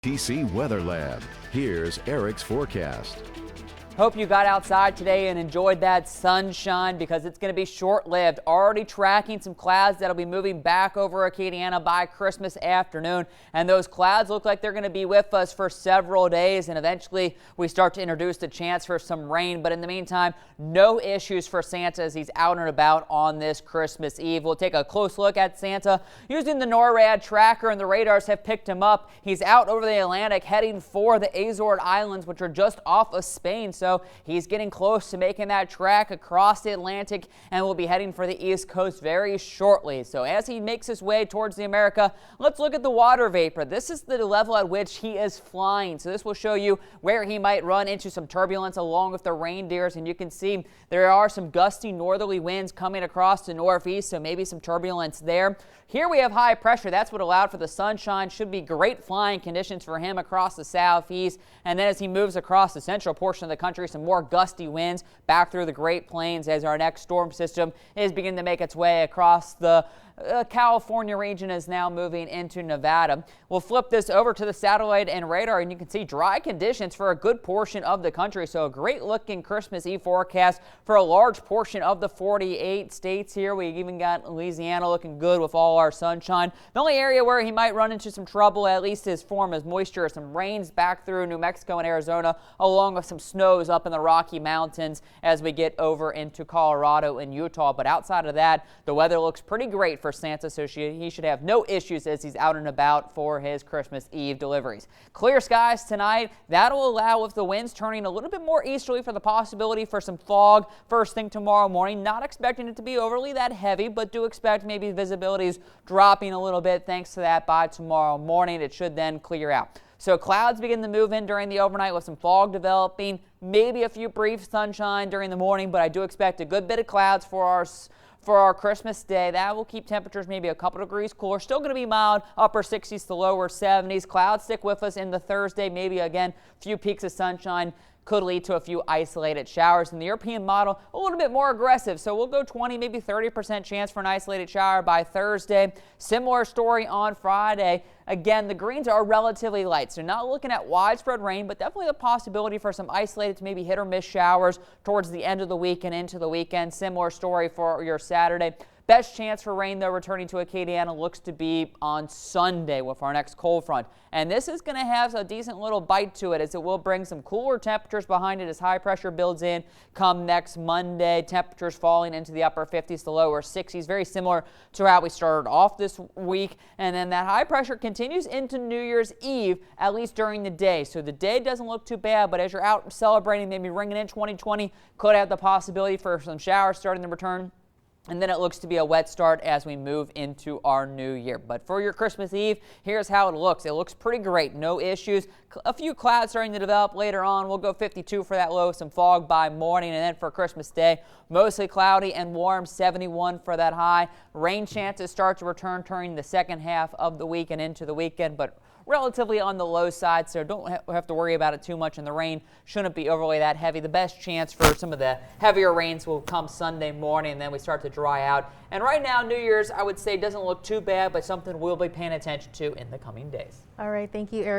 TC Weather Lab. Here's Eric's forecast. Hope you got outside today and enjoyed that sunshine, because it's going to be short-lived. Already tracking some clouds that'll be moving back over Acadiana by Christmas afternoon. And those clouds look like they're going to be with us for several days. And eventually we start to introduce the chance for some rain. But in the meantime, no issues for Santa as he's out and about on this Christmas Eve. We'll take a close look at Santa using the NORAD tracker, and the radars have picked him up. He's out over the Atlantic heading for the Azores Islands, which are just off of Spain. So he's getting close to making that track across the Atlantic, and will be heading for the East Coast very shortly. So as he makes his way towards the America, let's look at the water vapor. This is the level at which he is flying. So this will show you where he might run into some turbulence along with the reindeers. And you can see there are some gusty northerly winds coming across the northeast, so maybe some turbulence there. Here we have high pressure. That's what allowed for the sunshine. Should be great flying conditions for him across the southeast. And then as he moves across the central portion of the country, some more gusty winds back through the Great Plains as our next storm system is beginning to make its way across the California region, is now moving into Nevada. We'll flip this over to the satellite and radar, and you can see dry conditions for a good portion of the country. So a great looking Christmas Eve forecast for a large portion of the 48 states here. We even got Louisiana looking good with all our sunshine. The only area where he might run into some trouble, at least his form, is moisture. Some rains back through New Mexico and Arizona, along with some snows up in the Rocky Mountains as we get over into Colorado and Utah. But outside of that, the weather looks pretty great for Santa, so he should have no issues as he's out and about for his Christmas Eve deliveries. Clear skies tonight. That'll allow, with the winds turning a little bit more easterly, for the possibility for some fog first thing tomorrow morning. Not expecting it to be overly that heavy, but do expect maybe visibility's dropping a little bit. Thanks to that, by tomorrow morning it should then clear out. So clouds begin to move in during the overnight with some fog developing, maybe a few brief sunshine during the morning, but I do expect a good bit of clouds for our Christmas day. That will keep temperatures maybe a couple degrees cooler. Still going to be mild, upper 60s to lower 70s. Clouds stick with us into Thursday. Maybe again, a few peaks of sunshine could lead to a few isolated showers. And the European model, a little bit more aggressive. So we'll go 20, maybe 30% chance for an isolated shower by Thursday. Similar story on Friday. Again, the greens are relatively light, so not looking at widespread rain, but definitely a possibility for some isolated to maybe hit or miss showers towards the end of the week and into the weekend. Similar story for your Saturday. Best chance for rain, though, returning to Acadiana looks to be on Sunday with our next cold front. And this is going to have a decent little bite to it, as it will bring some cooler temperatures behind it as high pressure builds in come next Monday. Temperatures falling into the upper 50s to lower 60s, very similar to how we started off this week. And then that high pressure continues into New Year's Eve, at least during the day. So the day doesn't look too bad, but as you're out celebrating, maybe ringing in 2020, could have the possibility for some showers starting to return. And then it looks to be a wet start as we move into our new year. But for your Christmas Eve, here's how it looks. It looks pretty great. No issues. A few clouds starting to develop later on. We'll go 52 for that low, some fog by morning. And then for Christmas Day, mostly cloudy and warm, 71 for that high. Rain chances start to return during the second half of the week and into the weekend, but relatively on the low side, so don't have to worry about it too much, and the rain shouldn't be overly that heavy. The best chance for some of the heavier rains will come Sunday morning, and then we start to dry out. And right now, New Year's, I would say, doesn't look too bad, but something we'll be paying attention to in the coming days. All right, thank you, Eric.